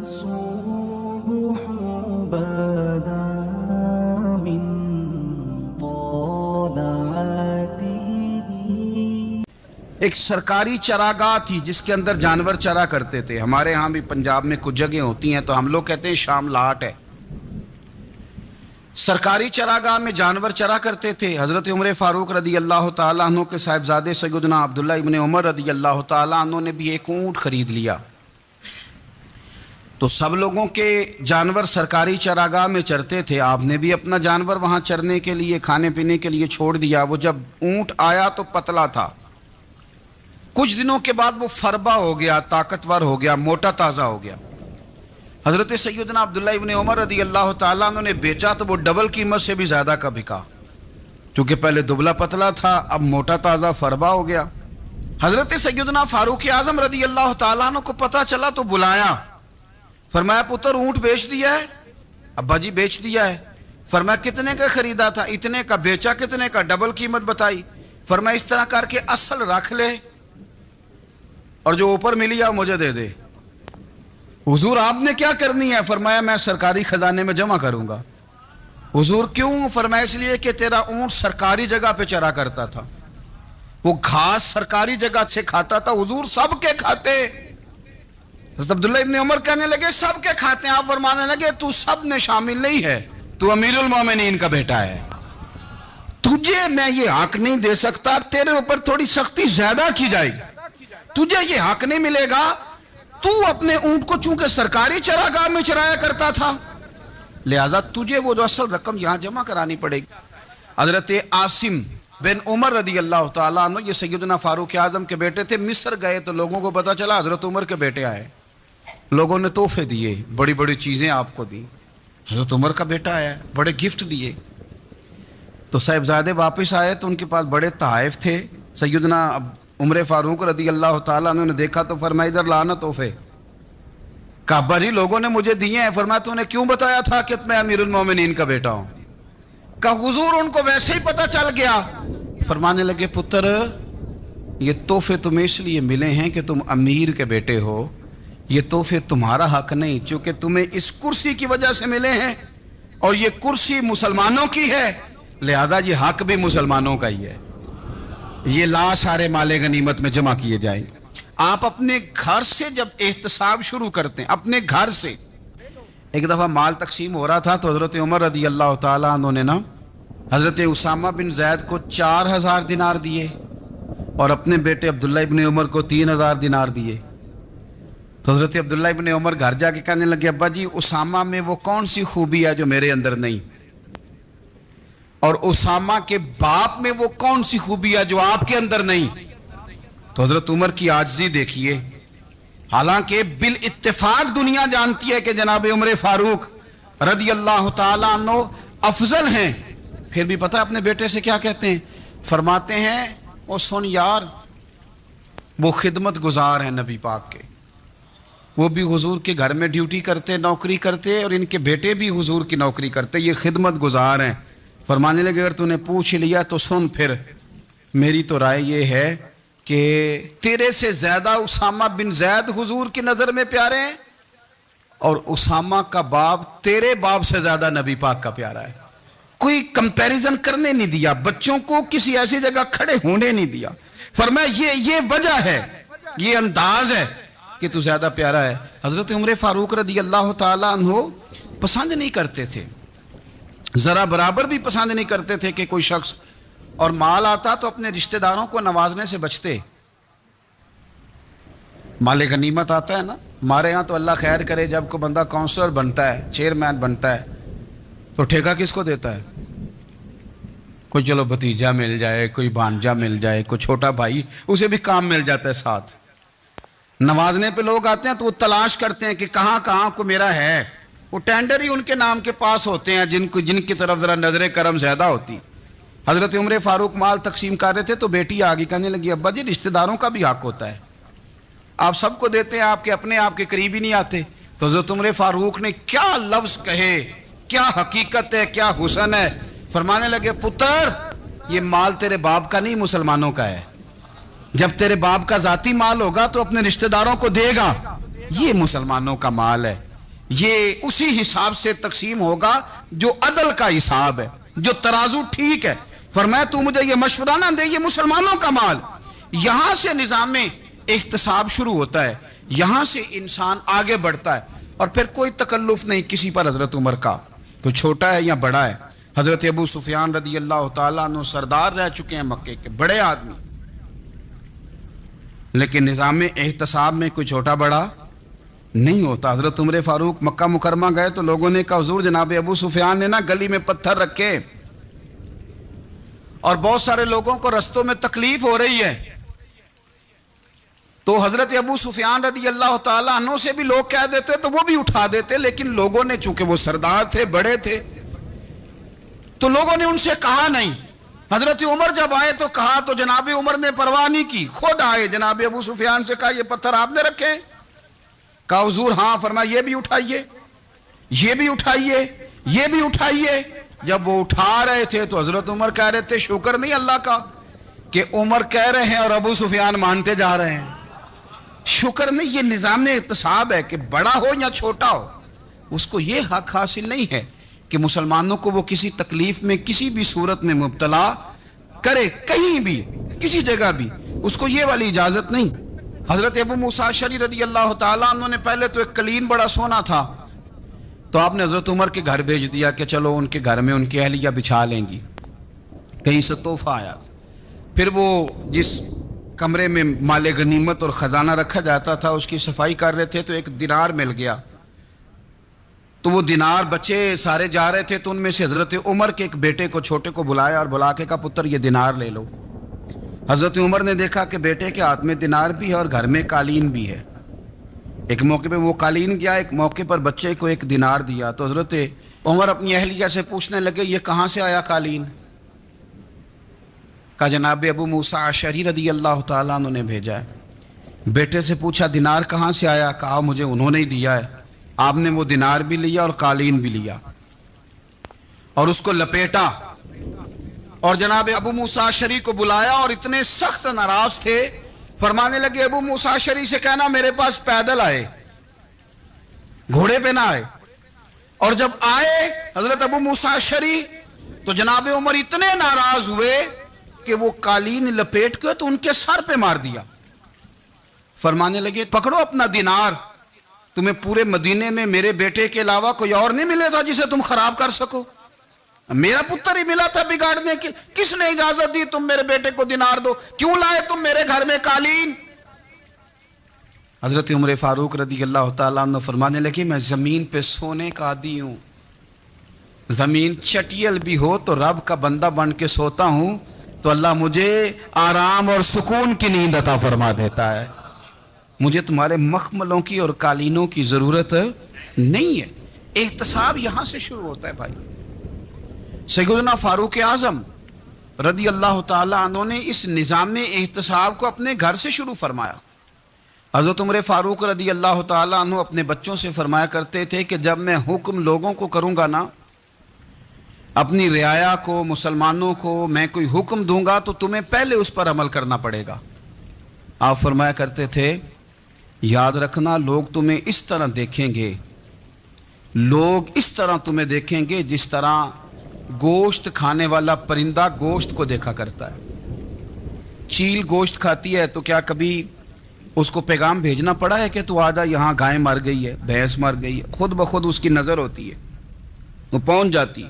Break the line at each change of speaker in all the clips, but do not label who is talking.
الصبح بدا من طلعته.
ایک سرکاری چراگاہ تھی جس کے اندر جانور چرا کرتے تھے. ہمارے ہاں بھی پنجاب میں کچھ جگہیں ہوتی ہیں تو ہم لوگ کہتے ہیں شام لاٹ ہے. سرکاری چراگاہ میں جانور چرا کرتے تھے. حضرت عمر فاروق رضی اللہ تعالیٰ عنہ کے صاحبزادے سیدنا عبداللہ ابن عمر رضی اللہ تعالیٰ عنہ نے بھی ایک اونٹ خرید لیا. تو سب لوگوں کے جانور سرکاری چراگاہ میں چرتے تھے. آپ نے بھی اپنا جانور وہاں چرنے کے لیے کھانے پینے کے لیے چھوڑ دیا. وہ جب اونٹ آیا تو پتلا تھا. کچھ دنوں کے بعد وہ فربا ہو گیا, طاقتور ہو گیا, موٹا تازہ ہو گیا. حضرت سیدنا عبداللہ ابن عمر رضی اللہ تعالیٰ عنہ نے بیچا تو وہ ڈبل قیمت سے بھی زیادہ کا بکا, کیونکہ پہلے دبلا پتلا تھا, اب موٹا تازہ فربا ہو گیا. حضرت سیدنا فاروق اعظم رضی اللہ تعالیٰ عنہ کو پتہ چلا تو بلایا. فرمایا پتر اونٹ بیچ دیا ہے؟ ابا جی بیچ دیا ہے. فرمایا کتنے کا خریدا تھا؟ اتنے کا. بیچا کتنے کا؟ ڈبل قیمت بتائی. فرمایا اس طرح کر کے اصل رکھ لے اور جو اوپر ملی ہے مجھے دے دے. حضور آپ نے کیا کرنی ہے؟ فرمایا میں سرکاری خزانے میں جمع کروں گا. حضور کیوں؟ فرمایا اس لیے کہ تیرا اونٹ سرکاری جگہ پہ چرا کرتا تھا, وہ گھاس سرکاری جگہ سے کھاتا تھا. حضور سب کے کھاتے. حضرت عبداللہ ابن عمر کہنے لگے سب کے کھاتے ہیں. آپ فرمانے لگے تو سب میں شامل نہیں ہے, تو امیر المومنین کا بیٹا ہے. تجھے میں یہ حق نہیں دے سکتا, تیرے اوپر تھوڑی سختی زیادہ کی جائے گی. تجھے یہ حق نہیں ملے گا. تو اپنے اونٹ کو چونکہ سرکاری چراگاہ میں چرایا کرتا تھا, لہذا تجھے وہ جو اصل رقم یہاں جمع کرانی پڑے گی. حضرت عاصم بن عمر رضی اللہ تعالیٰ عنہ, یہ سیدنا فاروق اعظم کے بیٹے تھے, مصر گئے تو لوگوں کو پتا چلا حضرت عمر کے بیٹے آئے. لوگوں نے تحفے دیے, بڑی بڑی چیزیں آپ کو دی. حضرت عمر کا بیٹا آیا, بڑے گفٹ دیے. تو صاحبزادے واپس آئے تو ان کے پاس بڑے تحائف تھے. سیدنا عمر فاروق رضی اللہ تعالیٰ عنہ نے دیکھا تو فرمایا ادھر لانا تحفے. کہا ابا جی لوگوں نے مجھے دیے ہیں. فرمایا تو نے کیوں بتایا تھا کہ میں امیر المومنین کا بیٹا ہوں؟ کہا حضور ان کو ویسے ہی پتا چل گیا. فرمانے لگے پتر یہ تحفے تمہیں اس لیے ملے ہیں کہ تم امیر کے بیٹے ہو, یہ تحفے تمہارا حق نہیں, چونکہ تمہیں اس کرسی کی وجہ سے ملے ہیں اور یہ کرسی مسلمانوں کی ہے, لہذا یہ حق بھی مسلمانوں کا ہی ہے. یہ لا سارے مال غنیمت میں جمع کیے جائیں گے. آپ اپنے گھر سے جب احتساب شروع کرتے ہیں, اپنے گھر سے. ایک دفعہ مال تقسیم ہو رہا تھا تو حضرت عمر رضی اللہ تعالیٰ عنہ نے نا حضرت اسامہ بن زید کو 4000 دینار دیے اور اپنے بیٹے عبداللہ ابن عمر کو 3000 دینار دیے. تو حضرت عبداللہ ابن عمر گھر جا کے کہنے لگے ابا جی اسامہ میں وہ کون سی خوبی ہے جو میرے اندر نہیں, اور اسامہ کے باپ میں وہ کون سی خوبی ہے جو آپ کے اندر نہیں. تو حضرت عمر کی عاجزی دیکھیے. حالانکہ بالاتفاق دنیا جانتی ہے کہ جناب عمر فاروق رضی اللہ تعالیٰ عنہ افضل ہیں, پھر بھی پتہ اپنے بیٹے سے کیا کہتے ہیں؟ فرماتے ہیں او سن یار, وہ خدمت گزار ہیں نبی پاک کے, وہ بھی حضور کے گھر میں ڈیوٹی کرتے, نوکری کرتے, اور ان کے بیٹے بھی حضور کی نوکری کرتے, یہ خدمت گزار ہیں. فرمانے لگے اگر تو نے پوچھ لیا تو سن, پھر میری تو رائے یہ ہے کہ تیرے سے زیادہ اسامہ بن زید حضور کی نظر میں پیارے ہیں, اور اسامہ کا باپ تیرے باپ سے زیادہ نبی پاک کا پیارا ہے. کوئی کمپیریزن کرنے نہیں دیا, بچوں کو کسی ایسی جگہ کھڑے ہونے نہیں دیا. فرمایا یہ وجہ ہے, یہ انداز ہے کہ تو زیادہ پیارا ہے. حضرت عمر فاروق رضی اللہ تعالیٰ عنہ پسند نہیں کرتے تھے, ذرا برابر بھی پسند نہیں کرتے تھے کہ کوئی شخص اور مال آتا تو اپنے رشتہ داروں کو نوازنے سے بچتے. مال غنیمت آتا ہے نا, ہمارے یہاں تو اللہ خیر کرے جب کوئی بندہ کونسلر بنتا ہے, چیئرمین بنتا ہے, تو ٹھیکہ کس کو دیتا ہے؟ کوئی چلو بھتیجا مل جائے, کوئی بھانجا مل جائے, کوئی چھوٹا بھائی, اسے بھی کام مل جاتا ہے ساتھ. نوازنے پہ لوگ آتے ہیں تو وہ تلاش کرتے ہیں کہ کہاں کہاں کو میرا ہے. وہ ٹینڈر ہی ان کے نام کے پاس ہوتے ہیں جن کی طرف ذرا نظر کرم زیادہ ہوتی. حضرت عمر فاروق مال تقسیم کر رہے تھے تو بیٹی آگے کہنے لگی ابا جی رشتہ داروں کا بھی حق ہوتا ہے, آپ سب کو دیتے ہیں, آپ کے اپنے آپ کے قریب ہی نہیں آتے. تو حضرت عمر فاروق نے کیا لفظ کہے, کیا حقیقت ہے, کیا حسن ہے. فرمانے لگے پتر یہ مال تیرے باپ کا نہیں مسلمانوں کا ہے, جب تیرے باپ کا ذاتی مال ہوگا تو اپنے رشتہ داروں کو دے گا, یہ مسلمانوں کا مال ہے. یہ اسی حساب سے تقسیم ہوگا جو عدل کا حساب ہے، جو ترازو ٹھیک ہے۔ فرمایا تو مجھے یہ مشورہ نہ دے، یہ مسلمانوں کا مال۔ یہاں سے نظام احتساب شروع ہوتا ہے، یہاں سے انسان آگے بڑھتا ہے، اور پھر کوئی تکلف نہیں کسی پر حضرت عمر کا، کوئی چھوٹا ہے یا بڑا ہے۔ حضرت ابو سفیان رضی اللہ تعالیٰ عنہ سردار رہ چکے ہیں مکے کے، بڑے آدمی، لیکن نظام احتساب میں کوئی چھوٹا بڑا نہیں ہوتا۔ حضرت عمر فاروق مکہ مکرمہ گئے تو لوگوں نے کہا حضور جناب ابو سفیان نے نا گلی میں پتھر رکھے اور بہت سارے لوگوں کو رستوں میں تکلیف ہو رہی ہے، تو حضرت ابو سفیان رضی اللہ تعالیٰ عنہ سے بھی لوگ کہہ دیتے تو وہ بھی اٹھا دیتے، لیکن لوگوں نے چونکہ وہ سردار تھے، بڑے تھے، تو لوگوں نے ان سے کہا نہیں۔ حضرت عمر جب آئے تو کہا تو جناب عمر نے پرواہ نہیں کی، خود آئے جناب ابو سفیان سے کہا یہ پتھر آپ نے رکھے؟ کہا حضور ہاں۔ فرمایا یہ بھی اٹھائیے، یہ بھی اٹھائیے، یہ بھی اٹھائیے۔ جب وہ اٹھا رہے تھے تو حضرت عمر کہہ رہے تھے شکر نہیں اللہ کا کہ عمر کہہ رہے ہیں اور ابو سفیان مانتے جا رہے ہیں، شکر نہیں۔ یہ نظام احتساب ہے کہ بڑا ہو یا چھوٹا ہو، اس کو یہ حق حاصل نہیں ہے کہ مسلمانوں کو وہ کسی تکلیف میں کسی بھی صورت میں مبتلا کرے، کہیں بھی کسی جگہ بھی، اس کو یہ والی اجازت نہیں۔ حضرت ابو موسیٰ اشعری رضی اللہ تعالیٰ عنہ نے پہلے تو ایک قلین بڑا سونا تھا، تو آپ نے حضرت عمر کے گھر بھیج دیا کہ چلو ان کے گھر میں ان کی اہلیہ بچھا لیں گی، کہیں سے تحفہ آیا۔ پھر وہ جس کمرے میں مال غنیمت اور خزانہ رکھا جاتا تھا اس کی صفائی کر رہے تھے تو ایک دینار مل گیا، تو وہ دینار بچے سارے جا رہے تھے تو ان میں سے حضرت عمر کے ایک بیٹے کو چھوٹے کو بلایا اور بلا کے کہا پتر یہ دینار لے لو۔ حضرت عمر نے دیکھا کہ بیٹے کے ہاتھ میں دینار بھی ہے اور گھر میں قالین بھی ہے۔ ایک موقع پہ وہ قالین گیا، ایک موقع پر بچے کو ایک دینار دیا، تو حضرت عمر اپنی اہلیہ سے پوچھنے لگے یہ کہاں سے آیا قالین؟ کہا جناب ابو موسیٰ اشعری رضی اللہ تعالیٰ عنہ نے بھیجا ہے۔ بیٹے سے پوچھا دینار کہاں سے آیا؟ کہا مجھے انہوں نے ہی دیا ہے۔ آپ نے وہ دینار بھی لیا اور قالین بھی لیا اور اس کو لپیٹا، اور جناب ابو موسیٰ اشعری کو بلایا اور اتنے سخت ناراض تھے، فرمانے لگے ابو موسیٰ اشعری سے کہنا میرے پاس پیدل آئے، گھوڑے پہ نہ آئے۔ اور جب آئے حضرت ابو موسیٰ اشعری تو جناب عمر اتنے ناراض ہوئے کہ وہ قالین لپیٹ کے تو ان کے سر پہ مار دیا۔ فرمانے لگے پکڑو اپنا دینار، تمہیں پورے مدینے میں میرے بیٹے کے علاوہ کوئی اور نہیں ملے تھا جسے تم خراب کر سکو، میرا پتر ہی ملا تھا بگاڑنے کی، کس نے اجازت دی تم میرے بیٹے کو دینار دو؟ کیوں لائے تم میرے گھر میں قالین؟ حضرت عمر فاروق رضی اللہ تعالیٰ عنہ فرمانے لگے میں زمین پہ سونے کا عادی ہوں، زمین چٹیل بھی ہو تو رب کا بندہ بن کے سوتا ہوں تو اللہ مجھے آرام اور سکون کی نیند عطا فرما دیتا ہے، مجھے تمہارے مخملوں کی اور قالینوں کی ضرورت نہیں ہے۔ احتساب یہاں سے شروع ہوتا ہے بھائی۔ سیدنا فاروق اعظم رضی اللہ تعالیٰ عنہ نے اس نظام احتساب کو اپنے گھر سے شروع فرمایا۔ حضرت عمر فاروق رضی اللہ تعالیٰ عنہ اپنے بچوں سے فرمایا کرتے تھے کہ جب میں حکم لوگوں کو کروں گا نا، اپنی رعایا کو، مسلمانوں کو میں کوئی حکم دوں گا تو تمہیں پہلے اس پر عمل کرنا پڑے گا۔ آپ فرمایا کرتے تھے یاد رکھنا لوگ تمہیں اس طرح دیکھیں گے، لوگ اس طرح تمہیں دیکھیں گے جس طرح گوشت کھانے والا پرندہ گوشت کو دیکھا کرتا ہے۔ چیل گوشت کھاتی ہے تو کیا کبھی اس کو پیغام بھیجنا پڑا ہے کہ تو آجا یہاں گائے مر گئی ہے، بھینس مر گئی ہے؟ خود بخود اس کی نظر ہوتی ہے، وہ پہنچ جاتی ہے۔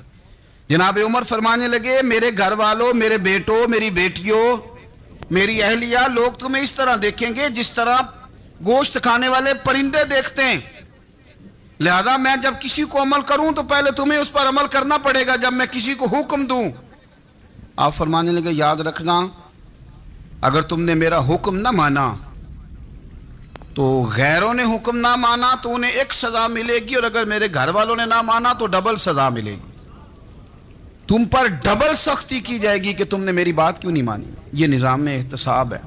جناب عمر فرمانے لگے میرے گھر والوں، میرے بیٹوں، میری بیٹیوں، میری اہلیہ، لوگ تمہیں اس طرح دیکھیں گے جس طرح گوشت کھانے والے پرندے دیکھتے ہیں، لہذا میں جب کسی کو عمل کروں تو پہلے تمہیں اس پر عمل کرنا پڑے گا جب میں کسی کو حکم دوں۔ آپ فرمانے لگے یاد رکھنا اگر تم نے میرا حکم نہ مانا تو غیروں نے حکم نہ مانا تو انہیں ایک سزا ملے گی، اور اگر میرے گھر والوں نے نہ مانا تو ڈبل سزا ملے گی، تم پر ڈبل سختی کی جائے گی کہ تم نے میری بات کیوں نہیں مانی۔ یہ نظام میں احتساب ہے۔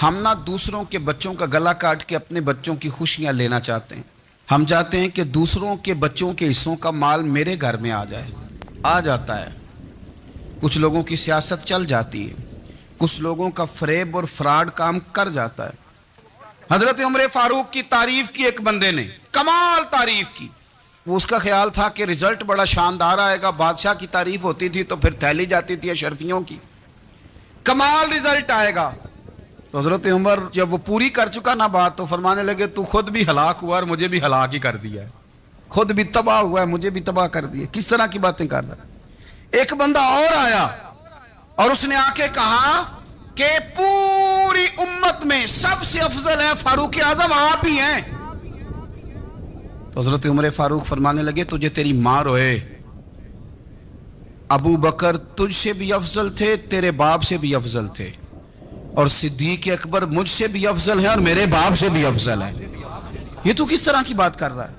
ہم نہ دوسروں کے بچوں کا گلا کاٹ کے اپنے بچوں کی خوشیاں لینا چاہتے ہیں، ہم چاہتے ہیں کہ دوسروں کے بچوں کے حصوں کا مال میرے گھر میں آ جائے، آ جاتا ہے۔ کچھ لوگوں کی سیاست چل جاتی ہے، کچھ لوگوں کا فریب اور فراڈ کام کر جاتا ہے۔ حضرت عمر فاروق کی تعریف کی ایک بندے نے، کمال تعریف کی، وہ اس کا خیال تھا کہ رزلٹ بڑا شاندار آئے گا، بادشاہ کی تعریف ہوتی تھی تو پھر تھیلی جاتی تھی اشرفیوں کی، کمال رزلٹ آئے گا۔ تو حضرت عمر جب وہ پوری کر چکا نا بات تو فرمانے لگے تو خود بھی ہلاک ہوا اور مجھے بھی ہلاک ہی کر دیا ہے، خود بھی تباہ ہوا ہے مجھے بھی تباہ کر دیا۔ کس طرح کی باتیں کر رہا ہے؟ ایک بندہ اور آیا اور اس نے آ کے کہا کہ پوری امت میں سب سے افضل ہے فاروق اعظم آپ ہی ہیں۔ تو حضرت عمر فاروق فرمانے لگے تجھے تیری ماں روئے، ابو بکر تجھ سے بھی افضل تھے، تیرے باپ سے بھی افضل تھے، اور صدیق اکبر مجھ سے بھی افضل ہے اور میرے باپ سے بھی افضل ہے۔ یہ تو کس طرح کی بات کر رہا ہے؟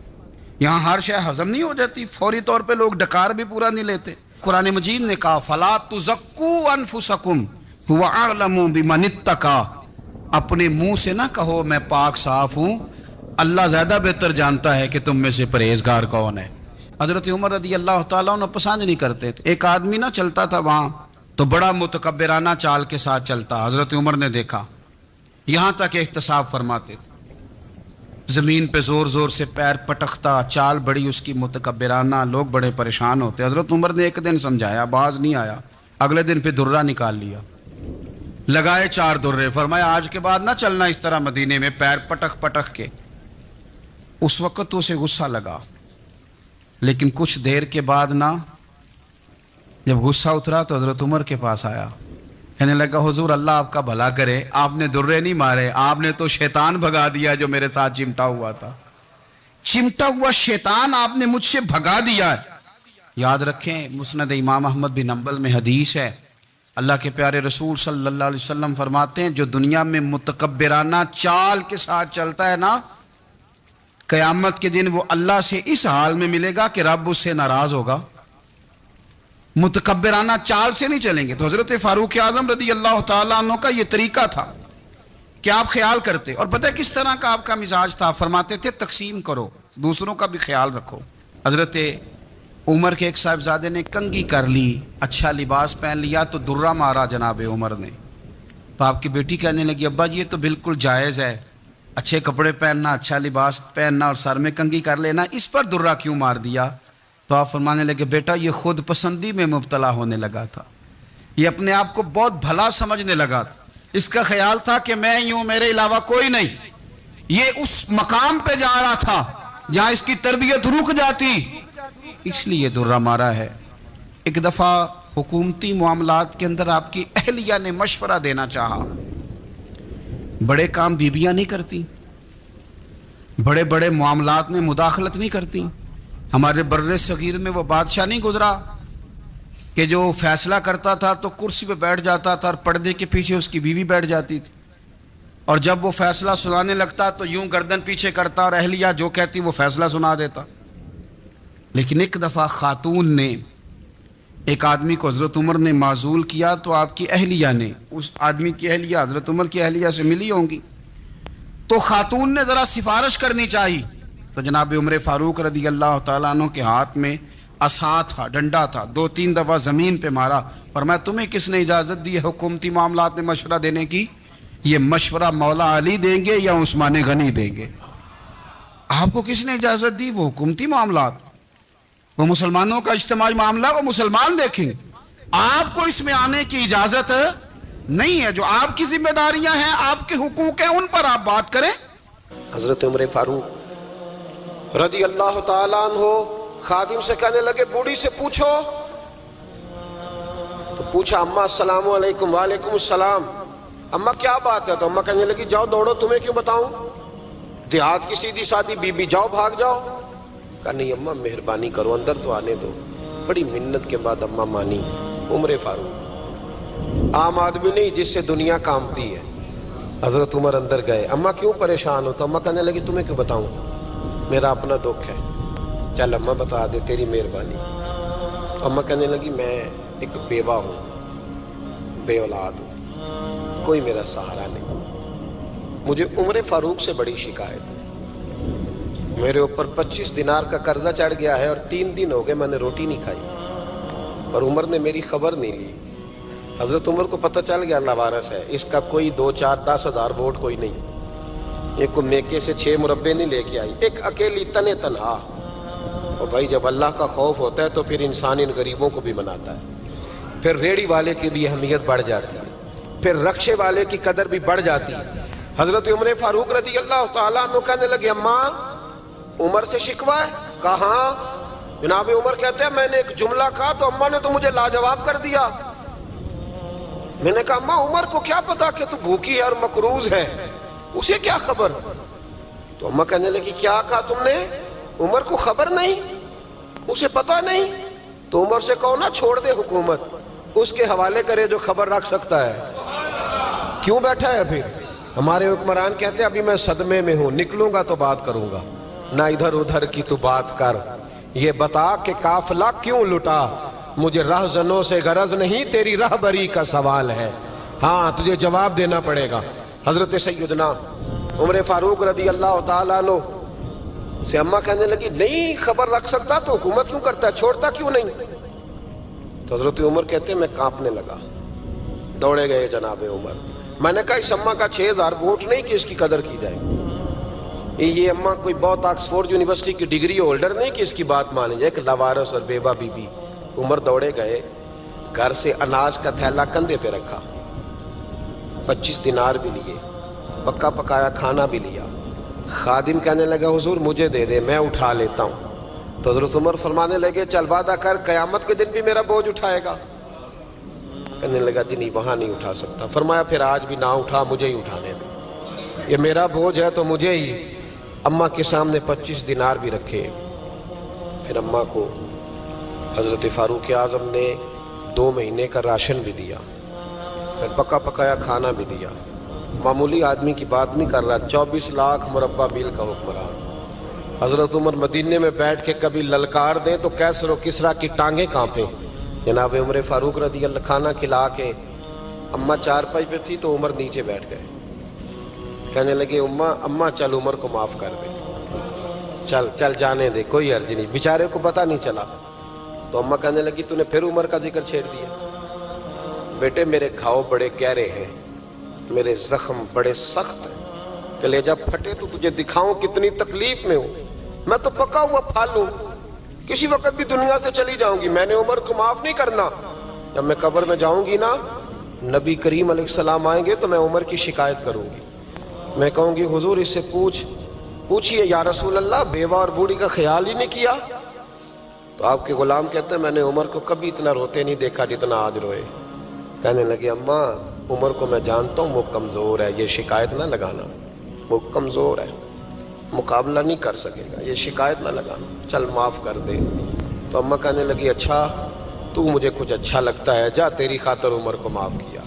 یہاں ہر شے ہضم نہیں ہو جاتی، فوری طور پہ لوگ ڈکار بھی پورا نہیں لیتے۔ قرآن مجید نے کہا فَلَا تُزَكُّوا أَنفُسَكُمْ هُوَ أَعْلَمُ بِمَنِ اتَّقَى، اپنے منہ سے نہ کہو میں پاک صاف ہوں، اللہ زیادہ بہتر جانتا ہے کہ تم میں سے پرہیزگار کون ہے۔ حضرت عمر رضی اللہ تعالیٰ عنہ پسند نہیں کرتے تھے۔ ایک آدمی نہ چلتا تھا وہاں تو بڑا متکبرانہ چال کے ساتھ چلتا، حضرت عمر نے دیکھا، یہاں تک احتساب فرماتے تھے، زمین پہ زور زور سے پیر پٹکتا، چال بڑی اس کی متکبرانہ، لوگ بڑے پریشان ہوتے۔ حضرت عمر نے ایک دن سمجھایا، باز نہیں آیا، اگلے دن پہ درہ نکال لیا، لگائے 4 درے، فرمایا آج کے بعد نہ چلنا اس طرح مدینے میں پیر پٹک پٹک کے۔ اس وقت تو اسے غصہ لگا، لیکن کچھ دیر کے بعد نا جب غصہ اترا تو حضرت عمر کے پاس آیا، کہنے لگا حضور اللہ آپ کا بھلا کرے، آپ نے درے نہیں مارے، آپ نے تو شیطان بھگا دیا جو میرے ساتھ چمٹا ہوا تھا، چمٹا ہوا شیطان آپ نے مجھ سے بھگا دیا ہے۔ یاد رکھیں مسند امام احمد بن حنبل میں حدیث ہے، اللہ کے پیارے رسول صلی اللہ علیہ وسلم فرماتے ہیں جو دنیا میں متکبرانہ چال کے ساتھ چلتا ہے نا، قیامت کے دن وہ اللہ سے اس حال میں ملے گا کہ رب اس سے ناراض ہوگا۔ متکبرانہ چال سے نہیں چلیں گے۔ تو حضرت فاروق اعظم رضی اللہ تعالیٰ عنہ کا یہ طریقہ تھا کہ آپ خیال کرتے، اور پتہ کس طرح کا آپ کا مزاج تھا، فرماتے تھے تقسیم کرو، دوسروں کا بھی خیال رکھو۔ حضرت عمر کے ایک صاحبزادے نے کنگھی کر لی، اچھا لباس پہن لیا تو درہ مارا جناب عمر نے، تو آپ کی بیٹی کہنے لگی ابا یہ تو بالکل جائز ہے، اچھے کپڑے پہننا، اچھا لباس پہننا اور سر میں کنگھی کر لینا، اس پر درہ کیوں مار دیا؟ تو آپ فرمانے لگے بیٹا یہ خود پسندی میں مبتلا ہونے لگا تھا، یہ اپنے آپ کو بہت بھلا سمجھنے لگا تھا، اس کا خیال تھا کہ میں ہی ہوں میرے علاوہ کوئی نہیں، یہ اس مقام پہ جا رہا تھا جہاں اس کی تربیت رک جاتی، اس لیے درہ مارا ہے۔ ایک دفعہ حکومتی معاملات کے اندر آپ کی اہلیہ نے مشورہ دینا چاہا، بڑے کام بیویاں نہیں کرتی، بڑے بڑے معاملات میں مداخلت نہیں کرتی۔ ہمارے بر صغیر میں وہ بادشاہ نہیں گزرا کہ جو فیصلہ کرتا تھا تو کرسی پہ بیٹھ جاتا تھا اور پردے کے پیچھے اس کی بیوی بیٹھ جاتی تھی، اور جب وہ فیصلہ سنانے لگتا تو یوں گردن پیچھے کرتا اور اہلیہ جو کہتی وہ فیصلہ سنا دیتا۔ لیکن ایک دفعہ خاتون نے ایک آدمی کو حضرت عمر نے معزول کیا تو آپ کی اہلیہ نے، اس آدمی کی اہلیہ حضرت عمر کی اہلیہ سے ملی ہوں گی، تو خاتون نے ذرا سفارش کرنی چاہیے، تو جناب عمر فاروق رضی اللہ تعالیٰ عنہ کے ہاتھ میں عصا تھا، ڈنڈا تھا، 2-3 دفعہ زمین پہ مارا، فرمایا تمہیں کس نے اجازت دی ہے حکومتی معاملات میں مشورہ دینے کی؟ یہ مشورہ مولا علی دیں گے یا عثمان غنی دیں گے؟ آپ کو کس نے اجازت دی؟ وہ حکومتی معاملات، وہ مسلمانوں کا اجتماعی معاملہ، وہ مسلمان دیکھیں گے، آپ کو اس میں آنے کی اجازت نہیں ہے۔ جو آپ کی ذمہ داریاں ہیں، آپ کے حقوق ہیں، ان پر آپ بات کریں۔
حضرت عمر فاروق رضی اللہ تعالیٰ عنہ خادم سے کہنے لگے بوڑھی سے پوچھو، تو پوچھا اماں السلام علیکم، وعلیکم السلام، اماں کیا بات ہے؟ تو اماں کہنے لگی جاؤ دوڑو، تمہیں کیوں بتاؤں، دیہات کی سیدھی سادی بی بی، جاؤ بھاگ جاؤ۔ کہا نہیں اماں مہربانی کرو، اندر تو آنے دو۔ بڑی منت کے بعد اماں مانی۔ عمر فاروق عام آدمی نہیں جس سے دنیا کامتی ہے۔ حضرت عمر اندر گئے، اماں کیوں پریشان ہو؟ تو اماں کہنے لگی تمہیں کیوں بتاؤں، میرا اپنا دکھ ہے، چل اماں بتا دے، تیری مہربانی۔ تو اماں کہنے لگی میں ایک بیوہ ہوں، بے اولاد ہوں، کوئی میرا سہارا نہیں، مجھے عمر فاروق سے بڑی شکایت ہے، میرے اوپر 25 دینار کا قرضہ چڑھ گیا ہے اور 3 دن ہو گئے میں نے روٹی نہیں کھائی، اور عمر نے میری خبر نہیں لی۔ حضرت عمر کو پتہ چل گیا اللہ وارث ہے، اس کا کوئی 2, 4, 10 ہزار ووٹ کوئی نہیں، ایک کو میکے سے 6 مربے نہیں لے کے آئی، ایک اکیلی تنہا اور بھائی جب اللہ کا خوف ہوتا ہے تو پھر انسان ان غریبوں کو بھی مناتا ہے. پھر ریڑھی والے کی بھی اہمیت بڑھ جاتی ہے, پھر رکشے والے کی قدر بھی بڑھ جاتی ہے. حضرت عمر فاروق رضی اللہ تعالیٰ عنہ کہنے لگے اماں عمر سے شکوہ ہے؟ کہاں؟ جناب عمر کہتے ہیں میں نے ایک جملہ کہا تو اماں نے تو مجھے لاجواب کر دیا. میں نے کہا اماں عمر کو کیا پتا کہ تو بھوکی ہے اور مقروض ہے, اسے کیا خبر؟ تو اماں کہنے لگی کیا کہا تم نے؟ عمر کو خبر نہیں, اسے پتا نہیں؟ تو عمر سے کہو نا چھوڑ دے حکومت, اس کے حوالے کرے جو خبر رکھ سکتا ہے. کیوں بیٹھا ہے پھر؟ ہمارے حکمران کہتے ہیں ابھی میں صدمے میں ہوں, نکلوں گا تو بات کروں گا, نہ ادھر ادھر کی تو بات کر, یہ بتا کہ قافلہ کیوں لٹا, مجھے رہزنوں سے غرض نہیں تیری رہبری کا سوال ہے, ہاں تجھے جواب دینا پڑے گا. حضرت سیدنا عمر فاروق رضی اللہ تعالیٰ عنہ سے اماں کہنے لگی نہیں خبر رکھ سکتا تو حکومت کیوں کرتا ہے, چھوڑتا کیوں نہیں؟ تو حضرت عمر کہتے ہیں میں کانپنے لگا, دوڑے گئے جناب عمر. میں نے کہا اس اماں کا 6000 ووٹ نہیں کہ اس کی قدر کی جائے, یہ اماں کوئی بہت آکسفورڈ یونیورسٹی کی ڈگری ہولڈر نہیں کہ اس کی بات مانی جائے, کہ لاوارث اور بیوہ بی بی. عمر دوڑے گئے, گھر سے اناج کا تھیلا کندھے پہ رکھا, 25 دینار بھی لیے, پکا پکایا کھانا بھی لیا. خادم کہنے لگا حضور مجھے دے دے میں اٹھا لیتا ہوں. تو حضرت عمر فرمانے لگے چل وعدہ کر قیامت کے دن بھی میرا بوجھ اٹھائے گا. کہنے لگا جی نہیں وہاں نہیں اٹھا سکتا. فرمایا پھر آج بھی نہ اٹھا, مجھے ہی اٹھانے دے, یہ میرا بوجھ ہے تو مجھے ہی. اماں کے سامنے 25 دینار بھی رکھے. پھر اماں کو حضرت فاروق اعظم نے 2 مہینے کا راشن بھی دیا, پھر پکا پکایا کھانا بھی دیا. معمولی آدمی کی بات نہیں کر رہا, 24 لاکھ مربع میل کا حکمران. حضرت عمر مدینے میں بیٹھ کے کبھی للکار دیں تو کیسر و کسرا کی ٹانگیں کانپیں. جناب عمر فاروق رضی اللہ کھانا کھلا کے اماں چارپائی پہ تھی تو عمر نیچے بیٹھ گئے. کہنے لگے اماں چل عمر کو معاف کر دے, چل چل جانے دے, کوئی عرض نہیں, بیچارے کو پتہ نہیں چلا. تو اماں کہنے لگی تو نے پھر عمر کا ذکر چھیڑ دیا. بیٹے میرے گھاؤ بڑے گہرے ہیں, میرے زخم بڑے سخت ہیں, کلیجہ پھٹے تو تجھے دکھاؤں کتنی تکلیف میں ہوں. میں تو پکا ہوا پھال ہوں, کسی وقت بھی دنیا سے چلی جاؤں گی. میں نے عمر کو معاف نہیں کرنا. جب میں قبر میں جاؤں گی نا, نبی کریم علیہ السلام آئیں گے تو میں عمر کی شکایت کروں گی. میں کہوں گی حضور اس سے پوچھئے یا رسول اللہ بیوہ اور بوڑھی کا خیال ہی نہیں کیا. تو آپ کے غلام کہتے ہیں میں نے عمر کو کبھی اتنا روتے نہیں دیکھا جتنا آج روئے. کہنے لگے اماں عمر کو میں جانتا ہوں وہ کمزور ہے, یہ شکایت نہ لگانا, وہ کمزور ہے, مقابلہ نہیں کر سکے گا, یہ شکایت نہ لگانا, چل معاف کر دے. تو اماں کہنے لگی اچھا تو مجھے کچھ اچھا لگتا ہے, جا تیری خاطر عمر کو معاف کیا,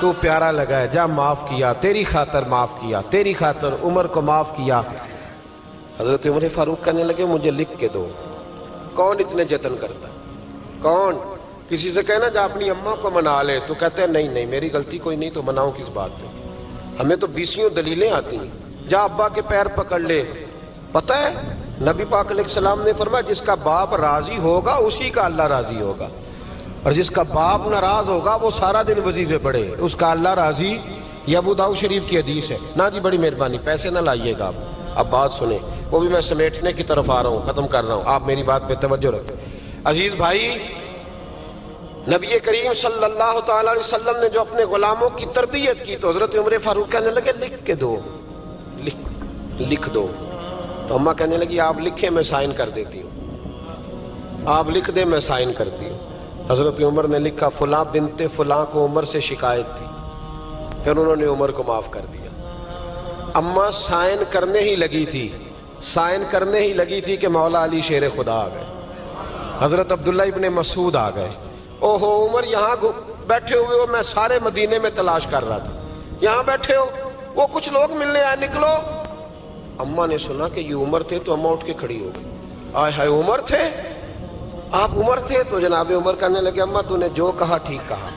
تو پیارا لگا ہے, جا معاف کیا, تیری خاطر معاف کیا, تیری خاطر عمر کو معاف کیا. حضرت عمر فاروق کہنے لگے مجھے لکھ کے دو. کون اتنے جتن کرتا ہے, کون؟ کسی سے کہنا جا اپنی اماں کو منا لے, تو کہتے ہیں نہیں میری غلطی کوئی نہیں تو مناؤں کس بات پہ, ہمیں تو 20 دلیلیں آتی ہیں. جا ابا کے پیر پکڑ لے. پتہ ہے نبی پاک علیہ السلام نے فرمایا جس کا باپ راضی ہوگا اسی کا اللہ راضی ہوگا, اور جس کا باپ ناراض ہوگا وہ سارا دن وظیفے پڑھے, اس کا اللہ راضی. یہ ابو داؤد شریف کی حدیث ہے. نا جی بڑی مہربانی, پیسے نہ لائیے گا آپ. اب بات سنیں, وہ بھی میں سمیٹنے کی طرف آ رہا ہوں, ختم کر رہا ہوں, آپ میری بات پہ توجہ رکھیں. عزیز بھائی, نبی کریم صلی اللہ تعالی علیہ وسلم نے جو اپنے غلاموں کی تربیت کی تو حضرت عمر فاروق کہنے لگے لکھ کے دو, لکھ دو. تو اماں کہنے لگی آپ لکھیں میں سائن کر دیتی ہوں, آپ لکھ دیں میں سائن کرتی ہوں. حضرت عمر نے لکھا فلاں بنت فلاں کو عمر سے شکایت تھی. پھر انہوں نے عمر کو معاف کر دیا. اماں سائن کرنے ہی لگی تھی کہ مولا علی شیر خدا آ گئے, حضرت عبداللہ ابن مسعود آ گئے. اوہو عمر یہاں بیٹھے ہوئے ہو, میں سارے مدینے میں تلاش کر رہا تھا, یہاں بیٹھے ہو, وہ کچھ لوگ ملنے آئے, نکلو. اماں نے سنا کہ یہ عمر تھے تو اماں اٹھ کے کھڑی ہو گئی. آئے ہائے عمر تھے, آپ عمر تھے. تو جناب عمر کہنے لگے اماں تو نے جو کہا ٹھیک کہا,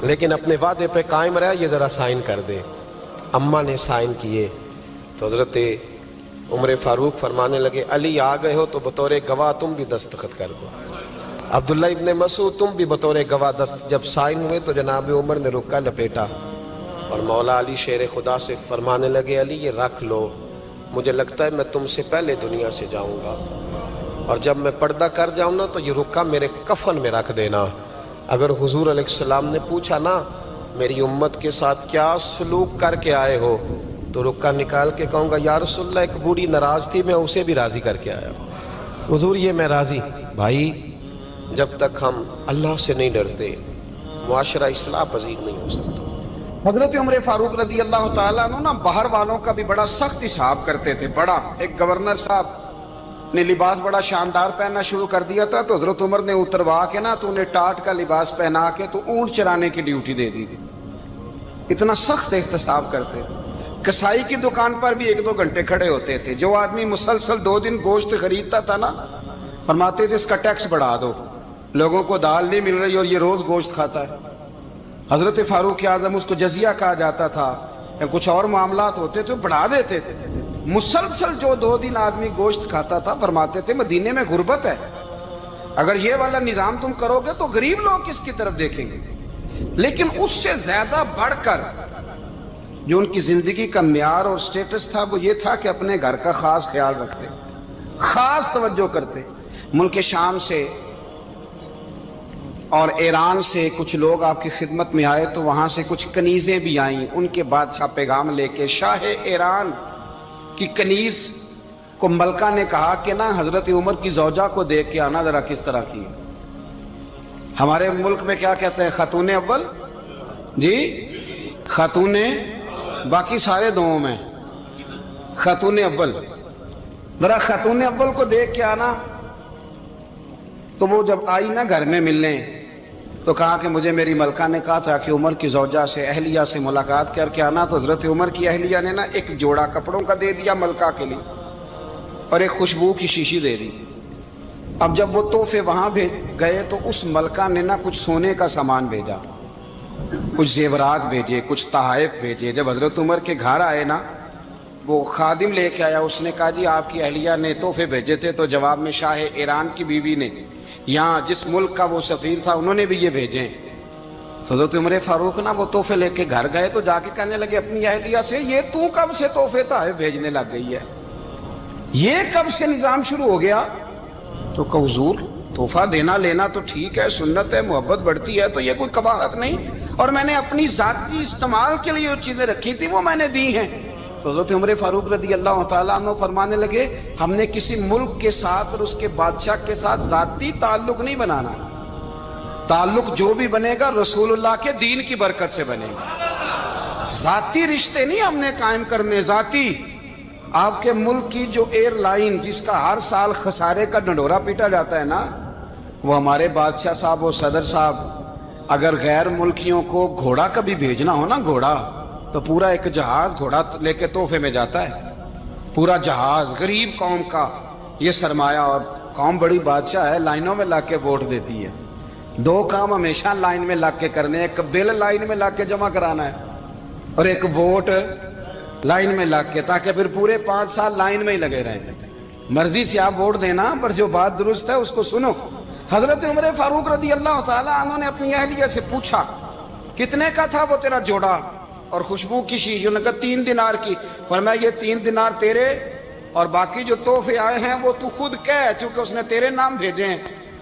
لیکن اپنے وعدے پہ قائم رہا, یہ ذرا سائن کر دے. اماں نے سائن کیے. تو حضرت عمر فاروق فرمانے لگے علی آ گئے ہو تو بطور گواہ تم بھی دستخط کر دو. عبداللہ ابن مسعود تم بھی بطور گواہ جب سائن ہوئے تو جناب عمر نے رکا لپیٹا اور مولا علی شیر خدا سے فرمانے لگے علی یہ رکھ لو, مجھے لگتا ہے میں تم سے پہلے دنیا سے جاؤں گا، اور جب میں پردہ کر جاؤں نا تو یہ رکا میرے کفن میں رکھ دینا۔ اگر حضور علیہ السلام نے پوچھا نا میری امت کے ساتھ کیا سلوک کر کے آئے ہو، تو رکا نکال کے کہوں گا یا رسول اللہ ایک بوڑھی ناراض تھی، میں اسے بھی راضی کر کے آیا حضور، یہ میں راضی۔ بھائی جب تک ہم اللہ سے نہیں ڈرتے معاشرہ اصلاح پذیر نہیں ہو سکتا۔
حضرت عمر فاروق رضی اللہ تعالیٰ عنہ نا باہر والوں کا بھی بڑا سخت حساب کرتے تھے، بڑا۔ ایک گورنر صاحب نے لباس بڑا شاندار پہننا شروع کر دیا تھا تو حضرت عمر نے اتروا کے نا تو انہیں ٹاٹ کا لباس پہنا کے تو اونٹ چرانے کی ڈیوٹی دے دی تھی۔ اتنا سخت احتساب کرتے۔ کسائی کی دکان پر بھی 1-2 گھنٹے کھڑے ہوتے تھے۔ جو آدمی مسلسل 2 دن گوشت خریدتا تھا نا، فرماتے تھے اس کا ٹیکس بڑھا دو، لوگوں کو دال نہیں مل رہی اور یہ روز گوشت کھاتا ہے۔ حضرت فاروق اعظم، اس کو جزیہ کہا جاتا تھا، یا کچھ اور معاملات ہوتے تھے بڑھا دیتے تھے۔ مسلسل جو 2 دن آدمی گوشت کھاتا تھا، فرماتے تھے مدینے میں غربت ہے، اگر یہ والا نظام تم کرو گے تو غریب لوگ کس کی طرف دیکھیں گے۔ لیکن اس سے زیادہ بڑھ کر جو ان کی زندگی کا معیار اور سٹیٹس تھا وہ یہ تھا کہ اپنے گھر کا خاص خیال رکھتے، خاص توجہ کرتے۔ ملک شام سے اور ایران سے کچھ لوگ آپ کی خدمت میں آئے تو وہاں سے کچھ کنیزیں بھی آئیں، ان کے بادشاہ پیغام لے کے۔ شاہ ایران کی کنیز کو ملکہ نے کہا کہ نا حضرت عمر کی زوجہ کو دیکھ کے آنا ذرا کس طرح کی ہے۔ ہمارے ملک میں کیا کہتے ہیں؟ خاتون اول، جی خاتون، باقی سارے دووں میں خاتون اول، ذرا خاتون اول کو دیکھ کے آنا۔ تو وہ جب آئی نا گھر میں ملنے تو کہا کہ مجھے میری ملکہ نے کہا تھا کہ عمر کی زوجہ سے، اہلیہ سے ملاقات کر کے آنا۔ تو حضرت عمر کی اہلیہ نے نا ایک جوڑا کپڑوں کا دے دیا ملکہ کے لیے اور ایک خوشبو کی شیشی دے دی۔ اب جب وہ تحفے وہاں بھیج گئے تو اس ملکہ نے نا کچھ سونے کا سامان بھیجا، کچھ زیورات بھیجے، کچھ تحائف بھیجے۔ جب حضرت عمر کے گھر آئے نا وہ خادم لے کے آیا، اس نے کہا جی آپ کی اہلیہ نے تحفے بھیجے تھے، تو جواب میں شاہ ایران کی بیوی نے، یہاں جس ملک کا وہ سفیر تھا، انہوں نے بھی یہ بھیجے۔ حضرت عمر فاروق نا وہ تحفے لے کے گھر گئے تو جا کے کہنے لگے اپنی اہلیہ سے، یہ تو کب سے تحفے تحائف بھیجنے لگ گئی ہے، یہ کب سے نظام شروع ہو گیا؟ تو کہ حضور تحفہ دینا لینا تو ٹھیک ہے، سنت ہے، محبت بڑھتی ہے، تو یہ کوئی قباحت نہیں، اور میں نے اپنی ذاتی استعمال کے لیے جو چیزیں رکھی تھی وہ میں نے دی ہیں۔ تو حضرت عمر فاروق رضی اللہ تعالیٰ عنہ فرمانے لگے ہم نے کسی ملک کے ساتھ اور اس کے بادشاہ کے ساتھ ذاتی تعلق نہیں بنانا، تعلق جو بھی بنے گا رسول اللہ کے دین کی برکت سے بنے گا، ذاتی رشتے نہیں ہم نے قائم کرنے۔ ذاتی آپ کے ملک کی جو ایئر لائن جس کا ہر سال خسارے کا ڈنڈورا پیٹا جاتا ہے نا، وہ ہمارے بادشاہ صاحب و صدر صاحب اگر غیر ملکیوں کو گھوڑا کبھی بھیجنا ہو نا، گھوڑا، تو پورا ایک جہاز گھوڑا لے کے تحفے میں جاتا ہے، پورا جہاز غریب قوم کا یہ سرمایہ، اور قوم بڑی بادشاہ ہے، لائنوں میں لگ کے ووٹ دیتی ہے۔ 2 کام ہمیشہ لائن میں لگ کے کرنے، ایک بل لائن میں لگ کے جمع کرانا ہے اور ایک ووٹ لائن میں لگ کے، تاکہ پھر پورے 5 سال لائن میں ہی لگے رہیں۔ مرضی سے آپ ووٹ دینا، پر جو بات درست ہے اس کو سنو۔ حضرت عمر فاروق رضی اللہ تعالیٰ عنہ نے اپنی اہلیہ سے پوچھا کتنے کا تھا وہ تیرا جوڑا اور خوشبو کی شیشی؟ انہوں نے کہا 3 دینار کی۔ فرمایا یہ 3 دینار تیرے اور باقی جو تحفے آئے ہیں وہ تو خود کہہ، چونکہ اس نے تیرے نام بھیجے ہیں،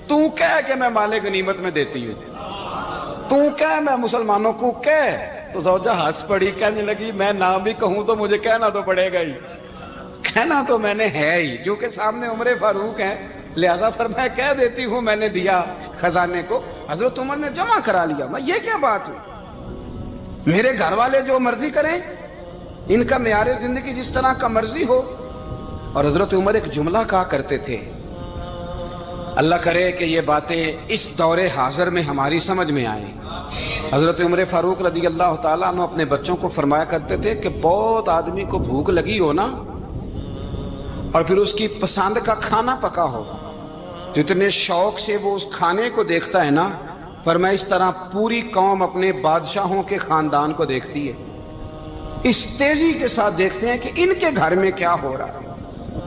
تو کہہ کہ میں مال غنیمت میں دیتی ہوں، تو کہہ میں مسلمانوں کو کہہ۔ تو زوجہ ہنس پڑی، کہنے لگی میں نہ بھی کہوں تو مجھے کہنا تو پڑے گا ہی، کہنا تو میں نے ہے ہی، کیونکہ سامنے عمر فاروق ہیں، لہذا فرمایا کہہ دیتی ہوں میں نے دیا خزانے کو۔ حضرت عمر نے جمع کرا لیا۔ میں یہ کیا بات ہوئی؟ میرے گھر والے جو مرضی کریں، ان کا معیار زندگی جس طرح کا مرضی ہو۔ اور حضرت عمر ایک جملہ کہا کرتے تھے، اللہ کرے کہ یہ باتیں اس دور حاضر میں ہماری سمجھ میں آئیں۔ حضرت عمر فاروق رضی اللہ تعالیٰ عنہ اپنے بچوں کو فرمایا کرتے تھے کہ بہت آدمی کو بھوک لگی ہو نا، اور پھر اس کی پسند کا کھانا پکا ہو، جتنے شوق سے وہ اس کھانے کو دیکھتا ہے نا، فرمایا اس طرح پوری قوم اپنے بادشاہوں کے خاندان کو دیکھتی ہے، اس تیزی کے ساتھ دیکھتے ہیں کہ ان کے گھر میں کیا ہو رہا ہے،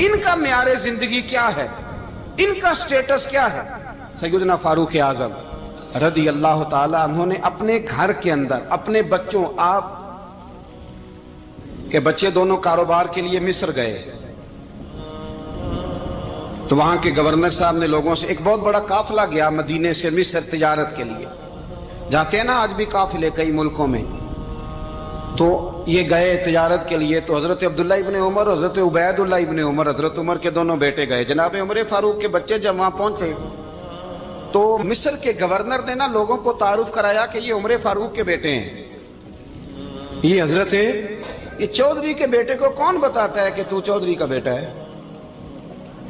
ان کا معیار زندگی کیا ہے، ان کا سٹیٹس کیا ہے۔ سیدنا فاروق اعظم رضی اللہ تعالی عنہ نے اپنے گھر کے اندر اپنے بچوں، آپ کہ بچے دونوں کاروبار کے لیے مصر گئے، تو وہاں کے گورنر صاحب نے لوگوں سے، ایک بہت بڑا قافلہ گیا مدینے سے مصر تجارت کے لیے، جاتے ہیں نا آج بھی قافلے کئی ملکوں میں، تو یہ گئے تجارت کے لیے، تو حضرت عبداللہ ابن عمر، حضرت عبید اللہ ابن عمر، حضرت عمر کے دونوں بیٹے گئے، جناب عمر فاروق کے بچے جب وہاں پہنچے تو مصر کے گورنر نے نا لوگوں کو تعارف کرایا کہ یہ عمر فاروق کے بیٹے ہیں، یہ حضرت یہ چودھری کے بیٹے کو کون بتاتا ہے کہ تو چودھری کا بیٹا ہے؟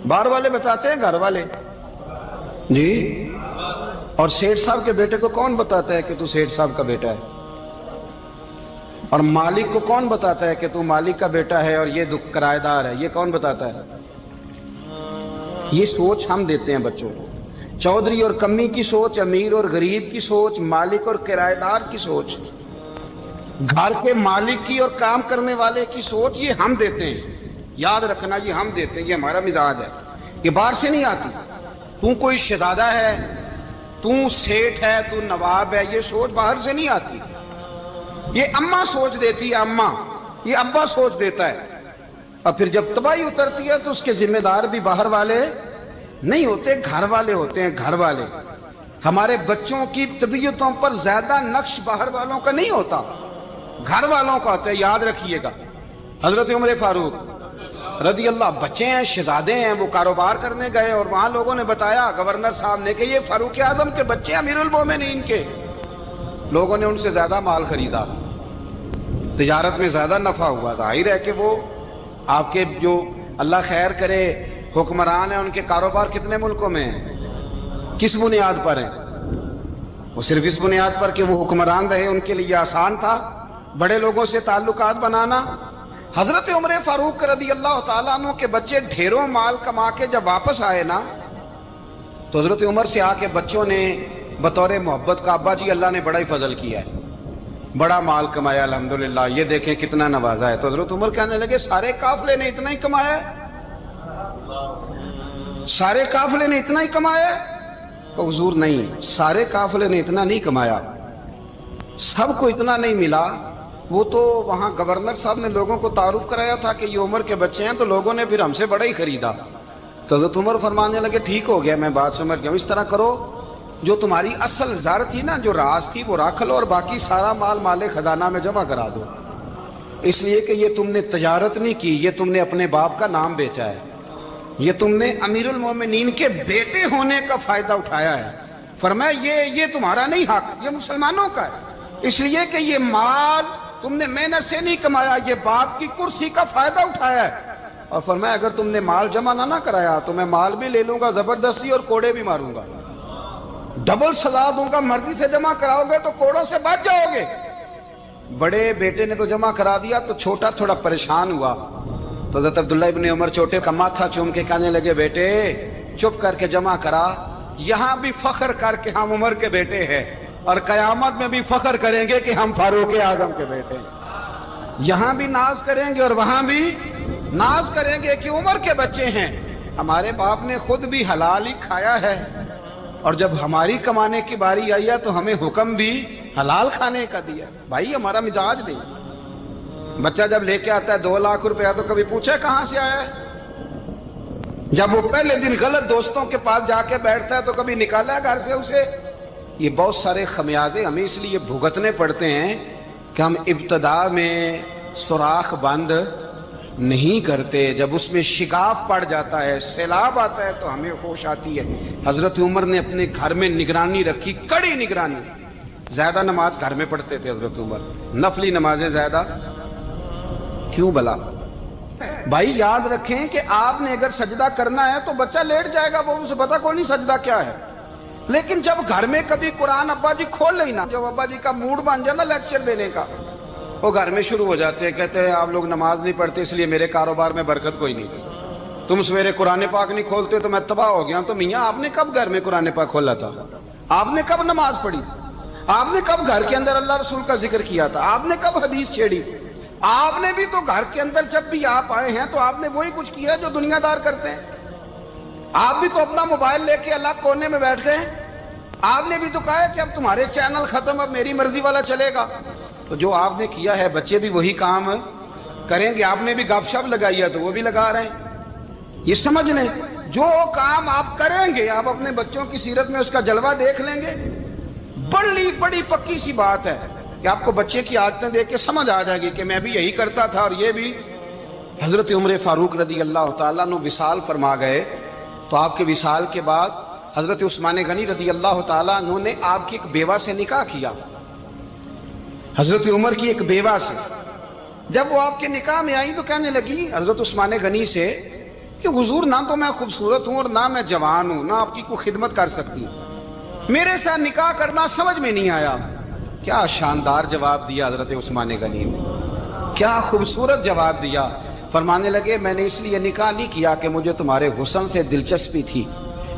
باہر والے بتاتے ہیں، گھر والے جی، اور سیٹھ صاحب کے بیٹے کو کون بتاتا ہے کہ تو سیٹھ صاحب کا بیٹا ہے؟ اور مالک کو کون بتاتا ہے کہ تو مالک کا بیٹا ہے اور یہ کرایہ دار ہے؟ یہ کون بتاتا ہے؟ یہ سوچ ہم دیتے ہیں بچوں کو، چودھری اور کمی کی سوچ، امیر اور غریب کی سوچ، مالک اور کرایہ دار کی سوچ، گھر کے مالک کی اور کام کرنے والے کی سوچ، یہ ہم دیتے ہیں، یاد رکھنا، یہ ہم دیتے ہیں، یہ ہمارا مزاج ہے، یہ باہر سے نہیں آتی۔ تو کوئی شہزادہ ہے، تو سیٹھ ہے، تو نواب ہے، یہ سوچ باہر سے نہیں آتی، یہ اماں سوچ دیتی ہے، اماں، یہ ابا سوچ دیتا ہے، اور پھر جب تباہی اترتی ہے تو اس کے ذمہ دار بھی باہر والے نہیں ہوتے، گھر والے ہوتے ہیں، گھر والے۔ ہمارے بچوں کی طبیعتوں پر زیادہ نقش باہر والوں کا نہیں ہوتا، گھر والوں کا ہوتا ہے، یاد رکھیے گا۔ حضرت عمر فاروق رضی اللہ، بچے ہیں، شہزادے ہیں، وہ کاروبار کرنے گئے اور وہاں لوگوں نے بتایا گورنر صاحب نے کہ یہ فاروق اعظم کے بچے، امیر المومنین کے۔ لوگوں نے ان سے زیادہ مال خریدا، تجارت میں زیادہ نفع ہوا، ظاہر ہے کہ وہ آپ کے جو اللہ خیر کرے حکمران ہیں، ان کے کاروبار کتنے ملکوں میں ہیں، کس بنیاد پر ہیں؟ وہ صرف اس بنیاد پر کہ وہ حکمران رہے، ان کے لیے آسان تھا بڑے لوگوں سے تعلقات بنانا۔ حضرت عمر فاروق رضی اللہ تعالیٰ عنہ کے بچے ڈھیروں مال کما کے جب واپس آئے نا، تو حضرت عمر سے آ کے بچوں نے بطور محبت کا، ابا جی اللہ نے بڑا ہی فضل کیا ہے، بڑا مال کمایا الحمدللہ، یہ دیکھیں کتنا نوازا ہے۔ تو حضرت عمر کہنے لگے سارے قافلے نے اتنا ہی کمایا ہے؟ سارے قافلے نے اتنا ہی کمایا ہے؟ تو حضور نہیں، سارے قافلے نے اتنا نہیں کمایا، سب کو اتنا نہیں ملا۔ وہ تو وہاں گورنر صاحب نے لوگوں کو تعارف کرایا تھا کہ یہ عمر کے بچے ہیں، تو لوگوں نے پھر ہم سے بڑا ہی خریدا۔ تو حضرت عمر فرمانے لگے ٹھیک ہو گیا، میں بات سمجھ گیا، اس طرح کرو، جو تمہاری اصل زر تھی نا، جو راز تھی، وہ رکھ لو اور باقی سارا مال مال خزانہ میں جمع کرا دو، اس لیے کہ یہ تم نے تجارت نہیں کی، یہ تم نے اپنے باپ کا نام بیچا ہے، یہ تم نے امیر المومنین کے بیٹے ہونے کا فائدہ اٹھایا ہے۔ فرمایا یہ تمہارا نہیں حق، یہ مسلمانوں کا ہے، اس لیے کہ یہ مال تم نے محنت سے نہیں کمایا، یہ باپ کی کرسی کا فائدہ اٹھایا ہے۔ اور فرمایا اگر تم نے مال جمع نہ کرایا تو میں مال بھی لے لوں گا زبردستی اور کوڑے بھی ماروں گا، ڈبل سزا دوں گا، مرضی سے جمع کراؤ گے تو کوڑوں سے بچ جاؤ گے۔ بڑے بیٹے نے تو جمع کرا دیا، تو چھوٹا تھوڑا پریشان ہوا، تو حضرت عبداللہ ابن عمر چھوٹے کا ماتھا چوم کے کہنے لگے بیٹے چپ کر کے جمع کرا، یہاں بھی فخر کر کے ہم عمر کے بیٹے ہیں، اور قیامت میں بھی فخر کریں گے کہ ہم فاروق اعظم کے بیٹے ہیں، یہاں بھی ناز کریں گے اور وہاں بھی ناز کریں گے کہ عمر کے بچے ہیں۔ ہمارے باپ نے خود بھی حلال ہی کھایا ہے، اور جب ہماری کمانے کی باری آئی ہے تو ہمیں حکم بھی حلال کھانے کا دیا۔ بھائی ہمارا مزاج نہیں، بچہ جب لے کے آتا ہے 2 لاکھ روپیہ تو کبھی پوچھے کہاں سے آیا ہے؟ جب وہ پہلے دن غلط دوستوں کے پاس جا کے بیٹھتا ہے تو کبھی نکالا ہے گھر سے اسے؟ یہ بہت سارے خمیازے ہمیں اس لیے بھگتنے پڑتے ہیں کہ ہم ابتدا میں سوراخ بند نہیں کرتے، جب اس میں شگاف پڑ جاتا ہے، سیلاب آتا ہے تو ہمیں ہوش آتی ہے۔ حضرت عمر نے اپنے گھر میں نگرانی رکھی، کڑی نگرانی، زیادہ نماز گھر میں پڑھتے تھے حضرت عمر، نفلی نمازیں زیادہ کیوں بلا؟ بھائی یاد رکھیں کہ آپ نے اگر سجدہ کرنا ہے تو بچہ لیٹ جائے گا، وہ اسے پتا کوئی نہیں سجدہ کیا ہے، لیکن جب گھر میں کبھی قرآن ابا جی کھول لیں نا، جب ابا جی کا موڈ بن جائے نا لیکچر دینے کا، وہ گھر میں شروع ہو جاتے ہیں، کہتے ہیں آپ لوگ نماز نہیں پڑھتے اس لیے میرے کاروبار میں برکت کوئی نہیں، تم سویرے قرآن پاک نہیں کھولتے تو میں تباہ ہو گیا۔ تو میاں آپ نے کب گھر میں قرآن پاک کھولا تھا؟ آپ نے کب نماز پڑھی؟ آپ نے کب گھر کے اندر اللہ رسول کا ذکر کیا تھا؟ آپ نے کب حدیث چھیڑی؟ آپ نے بھی تو گھر کے اندر جب بھی آپ آئے ہیں تو آپ نے وہی کچھ کیا جو دنیا دار کرتے ہیں، آپ بھی تو اپنا موبائل لے کے الگ کونے میں بیٹھ گئے، آپ نے بھی تو کہا ہے کہ اب تمہارے چینل ختم، اب میری مرضی والا چلے گا۔ تو جو آپ نے کیا ہے بچے بھی وہی کام کریں گے. آپ نے بھی گپ شپ لگائی ہے تو وہ بھی لگا رہے ہیں. یہ سمجھ لیں جو کام آپ کریں گے آپ اپنے بچوں کی سیرت میں اس کا جلوہ دیکھ لیں گے. بڑی پکی سی بات ہے کہ آپ کو بچے کی عادتیں دیکھ کے سمجھ آ جائے گی کہ میں بھی یہی کرتا تھا. اور یہ بھی حضرت عمر فاروق رضی اللہ تعالیٰ عنہ وصال فرما گئے تو آپ کے وصال کے بعد حضرت عثمان غنی رضی اللہ تعالیٰ عنہ نے آپ کی ایک بیوہ سے نکاح کیا. حضرت عمر کی ایک بیوہ سے جب وہ آپ کے نکاح میں آئی تو کہنے لگی حضرت عثمان غنی سے کہ حضور نہ تو میں خوبصورت ہوں اور نہ میں جوان ہوں, نہ آپ کی کوئی خدمت کر سکتی ہوں, میرے ساتھ نکاح کرنا سمجھ میں نہیں آیا. کیا شاندار جواب دیا حضرت عثمان غنی نے, کیا خوبصورت جواب دیا. فرمانے لگے میں نے اس لیے نکاح نہیں کیا کہ مجھے تمہارے حسن سے دلچسپی تھی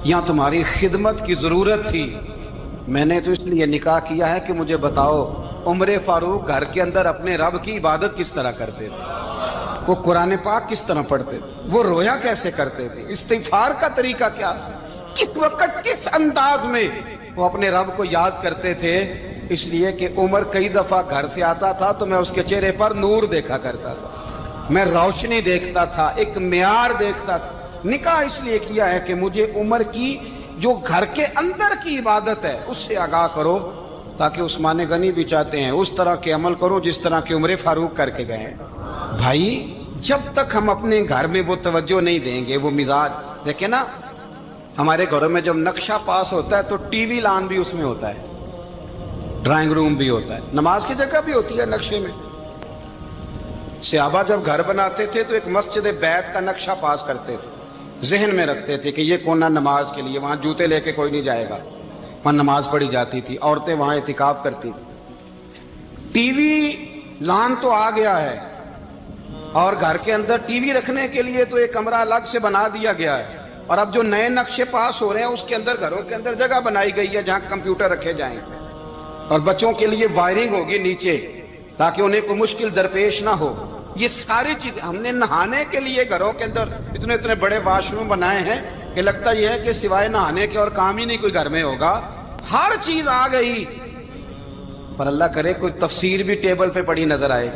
یا تمہاری خدمت کی ضرورت تھی, میں نے تو اس لیے نکاح کیا ہے کہ مجھے بتاؤ عمر فاروق گھر کے اندر اپنے رب کی عبادت کس طرح کرتے تھے, وہ قرآن پاک کس طرح پڑھتے تھے, وہ رویا کیسے کرتے تھے, استغفار کا طریقہ کیا, کس وقت کس انداز میں وہ اپنے رب کو یاد کرتے تھے. اس لیے کہ عمر کئی دفعہ گھر سے آتا تھا تو میں اس کے چہرے پر نور دیکھا کرتا تھا, میں روشنی دیکھتا تھا, ایک معیار دیکھتا تھا. نکاح اس لیے کیا ہے کہ مجھے عمر کی جو گھر کے اندر کی عبادت ہے اس سے آگاہ کرو, تاکہ عثمان غنی بھی چاہتے ہیں اس طرح کے عمل کرو جس طرح کہ عمر فاروق کر کے گئے. بھائی جب تک ہم اپنے گھر میں وہ توجہ نہیں دیں گے, وہ مزاج دیکھیں نا, ہمارے گھروں میں جب نقشہ پاس ہوتا ہے تو ٹی وی لان بھی اس میں ہوتا ہے, ڈرائنگ روم بھی ہوتا ہے, نماز کی جگہ بھی ہوتی ہے نقشے میں. صحابہ جب گھر بناتے تھے تو ایک مسجد بیت کا نقشہ پاس کرتے تھے, ذہن میں رکھتے تھے کہ یہ کونا نماز کے لیے, وہاں جوتے لے کے کوئی نہیں جائے گا, وہاں نماز پڑھی جاتی تھی, عورتیں وہاں اعتکاف کرتی تھی. ٹی وی لان تو آ گیا ہے اور گھر کے اندر ٹی وی رکھنے کے لیے تو ایک کمرہ الگ سے بنا دیا گیا ہے, اور اب جو نئے نقشے پاس ہو رہے ہیں اس کے اندر گھروں کے اندر جگہ بنائی گئی ہے جہاں کمپیوٹر رکھے جائیں, اور بچوں کے لیے وائرنگ ہوگی نیچے تاکہ انہیں کوئی مشکل درپیش نہ ہو. یہ ساری چیز ہم نے نہانے کے لیے گھروں کے اندر اتنے بڑے واش روم بنائے ہیں کہ لگتا یہ ہے کہ سوائے نہانے کے اور کام ہی نہیں کوئی گھر میں ہوگا. ہر چیز آ گئی, پر اللہ کرے کوئی تفسیر بھی ٹیبل پہ پڑی نظر آئے,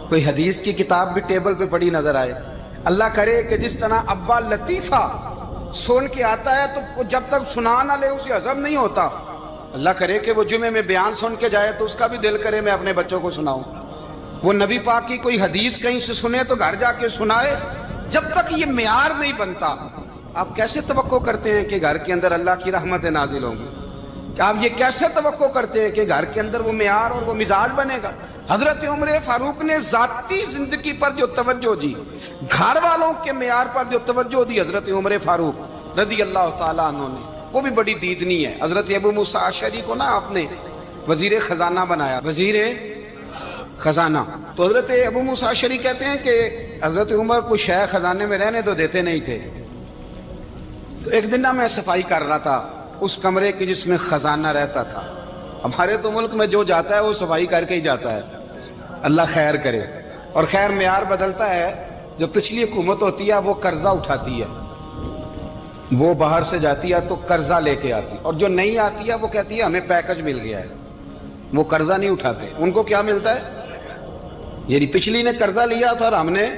کوئی حدیث کی کتاب بھی ٹیبل پہ پڑی نظر آئے. اللہ کرے کہ جس طرح ابا لطیفہ سن کے آتا ہے تو جب تک سنا نہ لے اسے ہضم نہیں ہوتا. اللہ کرے کہ وہ جمعے میں بیان سن کے جائے تو اس کا بھی دل کرے میں اپنے بچوں کو سناؤں. وہ نبی پاک کی کوئی حدیث کہیں سے سنے تو گھر جا کے سنائے. جب تک یہ معیار نہیں بنتا آپ کیسے توقع کرتے ہیں کہ گھر کے اندر اللہ کی رحمتیں نازل ہوں گی؟ آپ یہ کیسے توقع کرتے ہیں کہ گھر کے اندر وہ معیار اور وہ مزاج بنے گا؟ حضرت عمر فاروق نے ذاتی زندگی پر جو توجہ دی, گھر والوں کے معیار پر جو توجہ دی حضرت عمر فاروق رضی اللہ تعالیٰ عنہ نے, وہ بھی بڑی دیدنی ہے. حضرت ابو موسیٰ اشعری کو نا آپ نے وزیر خزانہ بنایا, وزیر خزانہ. تو حضرت ابو موسیٰ اشعری کہتے ہیں کہ حضرت عمر کو شیخ خزانے میں رہنے تو دیتے نہیں تھے. تو ایک دن میں صفائی کر رہا تھا اس کمرے کی جس میں خزانہ رہتا تھا. ہمارے تو ملک میں جو جاتا ہے وہ صفائی کر کے ہی جاتا ہے, اللہ خیر کرے. اور خیر معیار بدلتا ہے, جو پچھلی حکومت ہوتی ہے وہ قرضہ اٹھاتی ہے, وہ باہر سے جاتی ہے تو قرضہ لے کے آتی, اور جو نہیں آتی ہے وہ کہتی ہے ہمیں پیکج مل گیا ہے. وہ قرضہ نہیں اٹھاتے, ان کو کیا ملتا ہے؟ یعنی پچھلی نے قرضہ لیا تھا اور ہم نے,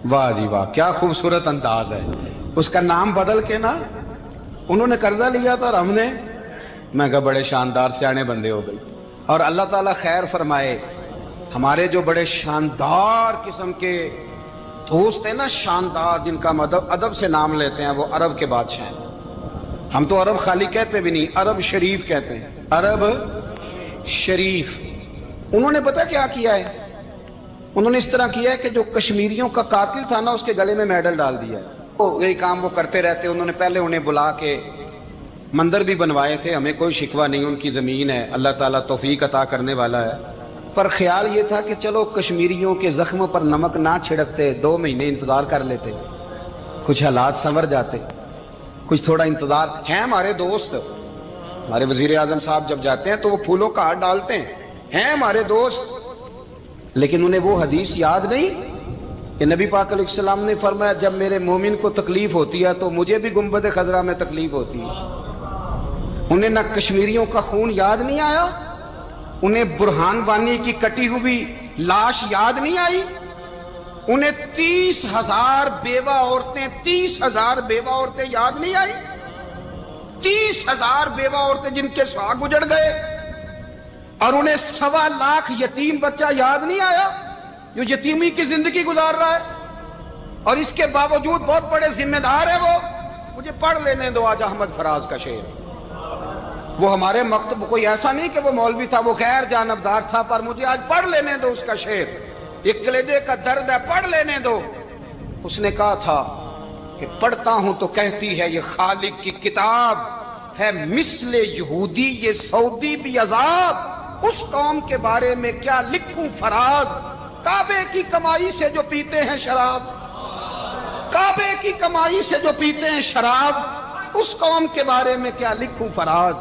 واہ جی واہ کیا خوبصورت انداز ہے, اس کا نام بدل کے نا انہوں نے قرضہ لیا تھا اور ہم نے, میں کہا بڑے شاندار سیانے بندے ہو گئی. اور اللہ تعالیٰ خیر فرمائے, ہمارے جو بڑے شاندار قسم کے دوست ہیں نا, شاندار, جن کا ادب سے نام لیتے ہیں, وہ عرب کے بادشاہ ہیں. ہم تو عرب خالی کہتے بھی نہیں, عرب شریف کہتے ہیں, عرب شریف. انہوں نے پتہ کیا کیا ہے؟ انہوں نے اس طرح کیا ہے کہ جو کشمیریوں کا قاتل تھا نا اس کے گلے میں میڈل ڈال دیا ہے. یہی کام وہ کرتے رہتے. انہوں نے پہلے انہیں بلا کے مندر بھی بنوائے تھے, ہمیں کوئی شکوہ نہیں, ان کی زمین ہے, اللہ تعالیٰ توفیق عطا کرنے والا ہے. پر خیال یہ تھا کہ چلو کشمیریوں کے زخموں پر نمک نہ چھڑکتے, 2 مہینے انتظار کر لیتے, کچھ حالات سنور جاتے, کچھ تھوڑا انتظار. ہیں ہمارے دوست, ہمارے وزیر اعظم صاحب جب جاتے ہیں تو وہ پھولوں کا ہار ڈالتے ہیں ہمارے دوست, لیکن انہیں وہ حدیث یاد نہیں کہ نبی پاک علیہ السلام نے فرمایا جب میرے مومن کو تکلیف ہوتی ہے تو مجھے بھی گنبد خضرا میں تکلیف ہوتی ہے. انہیں نہ کشمیریوں کا خون یاد نہیں آیا, انہیں برہان بانی کی کٹی ہوئی لاش یاد نہیں آئی, انہیں 30,000 بیوہ عورتیں 30,000 بیوہ عورتیں یاد نہیں آئی؟ 30,000 بیوہ عورتیں جن کے سہاگ اجڑ گئے، اور انہیں 1.25 لاکھ یتیم بچہ یاد نہیں آیا جو یتیمی کی زندگی گزار رہا ہے، اور اس کے باوجود بہت بڑے ذمہ دار ہے وہ۔ مجھے پڑھ لینے دو آج احمد فراز کا شعر، وہ ہمارے مکتب کوئی ایسا نہیں کہ وہ مولوی تھا، وہ غیر جانبدار تھا، پر مجھے آج پڑھ لینے دو اس کا شعر، ایک کلیجے کا درد ہے، پڑھ لینے دو۔ اس نے کہا تھا کہ پڑھتا ہوں تو کہتی ہے یہ خالق کی کتاب ہے، مثل یہودی یہ سعودی بھی عذاب، اس قوم کے بارے میں کیا لکھوں فراز، کعبے کی کمائی سے جو پیتے ہیں شراب، کعبے کی کمائی سے جو پیتے ہیں شراب، اس قوم کے بارے میں کیا لکھوں فراز،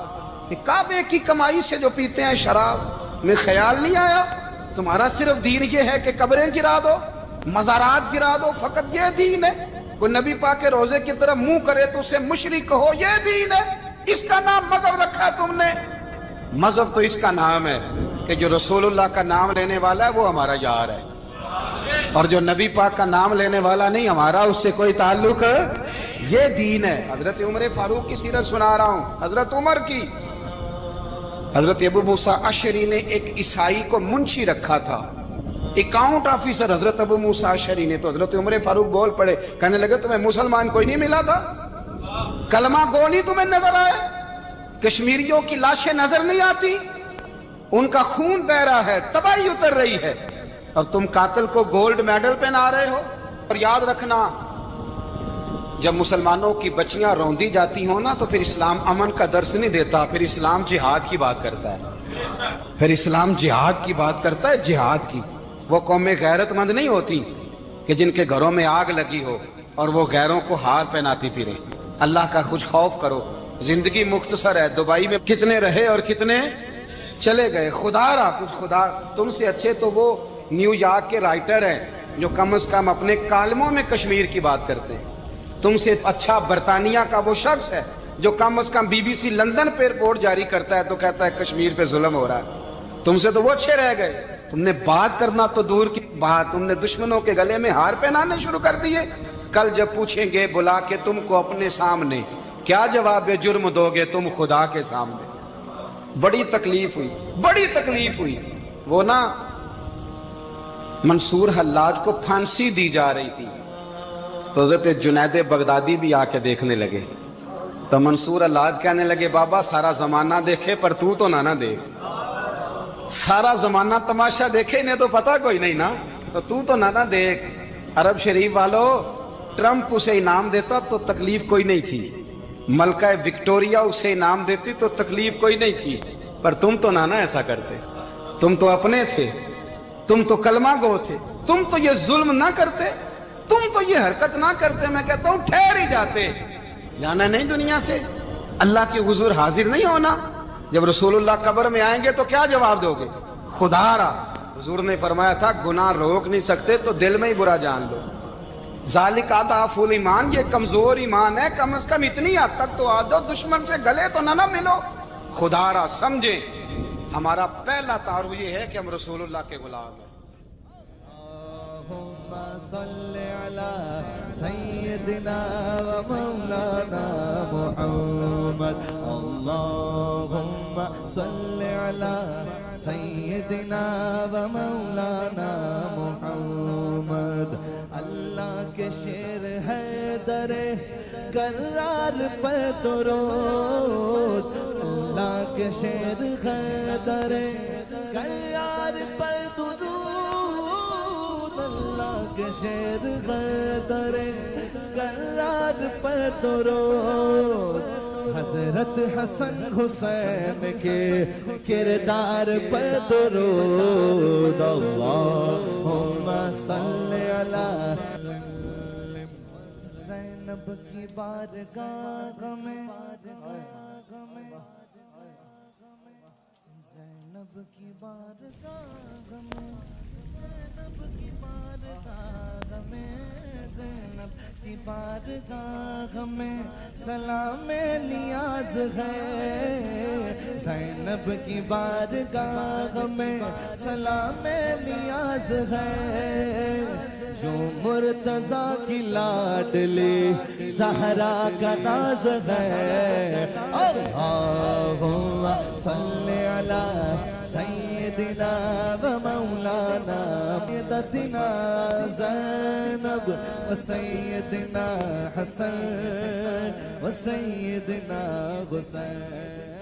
کہ کعبے کی کمائی سے جو پیتے ہیں شراب۔ میں خیال نہیں آیا تمہارا صرف دین یہ ہے کہ قبریں گرا دو، مزارات گرا دو، فقط یہ دین ہے؟ کوئی نبی پاک کے روزے کی طرف منہ کرے تو اسے مشرک کہو، یہ دین ہے؟ اس کا نام مذہب رکھا ہے تم نے؟ مذہب تو اس کا نام ہے کہ جو رسول اللہ کا نام لینے والا ہے وہ ہمارا یار ہے، اور جو نبی پاک کا نام لینے والا نہیں ہمارا اس سے کوئی تعلق، یہ دین ہے۔ حضرت عمر فاروق کی سیرت سنا رہا ہوں، حضرت عمر کی۔ حضرت ابو موسیٰ اشعری نے ایک عیسائی کو منشی رکھا تھا، اکاؤنٹ آفیسر حضرت ابو موسیٰ اشعری نے۔ تو حضرت عمر فاروق بول پڑے، کہنے لگے تمہیں مسلمان کوئی نہیں ملا تھا؟ کلمہ گو نہیں تمہیں نظر آئے؟ کشمیریوں کی لاشیں نظر نہیں آتی؟ ان کا خون بہ رہا ہے، تباہی اتر رہی ہے، اور تم قاتل کو گولڈ میڈل پہنا رہے ہو؟ اور یاد رکھنا، جب مسلمانوں کی بچیاں روندی جاتی ہوں نا تو پھر اسلام امن کا درس نہیں دیتا، پھر اسلام جہاد کی بات کرتا ہے، پھر اسلام جہاد کی بات کرتا ہے، جہاد کی۔ وہ قومیں غیرت مند نہیں ہوتی کہ جن کے گھروں میں آگ لگی ہو اور وہ غیروں کو ہار پہناتی پھرے۔ اللہ کا کچھ خوف کرو، زندگی مختصر ہے، دبئی میں کتنے رہے اور کتنے چلے گئے، خدا را کچھ خدا۔ تم سے اچھے تو وہ نیو یارک کے رائٹر ہیں جو کم از کم اپنے کالموں میں کشمیر کی بات کرتے ہیں، تم سے اچھا برطانیہ کا وہ شخص ہے جو کم از کم BBC لندن پہ رپورٹ جاری کرتا ہے تو کہتا ہے کشمیر پہ ظلم ہو رہا ہے۔ تم سے تو وہ اچھے رہ گئے، تم نے بات کرنا تو دور کی بات، تم نے دشمنوں کے گلے میں ہار پہنانے شروع کر دیے۔ کل جب پوچھیں گے بلا کے تم کو اپنے سامنے، کیا جواب جرم دو گے تم خدا کے سامنے؟ بڑی تکلیف ہوئی، بڑی تکلیف ہوئی۔ وہ نا منصور حلاج کو پھانسی دی جا رہی تھی، تو حضرت جنید بغدادی بھی آ کے دیکھنے لگے، تو منصور حلاج کہنے لگے بابا سارا زمانہ دیکھے پر تو نہ دیکھ، سارا زمانہ تماشا دیکھے انہیں تو پتہ کوئی نہیں نا، تو نہ دیکھ۔ عرب شریف والو، ٹرمپ اسے انعام دیتا تو تکلیف کوئی نہیں تھی، ملکہ وکٹوریا اسے انعام دیتی تو تکلیف کوئی نہیں تھی، پر تم تو نہ ایسا کرتے، تم تو اپنے تھے، تم تو کلمہ گو تھے، تم تو یہ ظلم نہ کرتے، تم تو یہ حرکت نہ کرتے۔ میں کہتا ہوں ٹھہر ہی جاتے، جانا نہیں دنیا سے، اللہ کے حضور حاضر نہیں ہونا۔ جب رسول اللہ قبر میں آئیں گے تو کیا جواب دو گے؟ خدا را، حضور نے فرمایا تھا گناہ روک نہیں سکتے تو دل میں ہی برا جان لو۔ ذالک اضعف الایمان، یہ کمزور ایمان ہے، کم از کم اتنی حد تک تو آ جاؤ، دشمن سے گلے تو نہ ملو۔ خدا را سمجھیں، ہمارا پہلا تعارف یہ ہے کہ ہم رسول اللہ کے غلام ہیں۔
اللہم صل علی سیدنا و مولانا محمد، اللہم صل علی سیدنا و مولانا محمد۔ اللہ کے شیر ہے در کرار پر درود، اللہ کے شیر ہے در کرار پر درود، اللہ کے شیر ہے در کرار پر درود، حضرت حسن حسین کے کردار پر درود، اللہم صل علی زینب کی بارگاہ میں، زینب کی بارگاہ میں، زینب کی بارگاہ میں، زینب کی بارگاہ میں سلام نیاز ہے، زینب کی بارگاہ میں سلام نیاز ہے، جو مرتضیٰ کی لاڈلی زہرا کا ناز ہے اللہم صلی علی سیدنا و مولانا سیدتنا زینب و سیدنا حسن و سیدنا حسین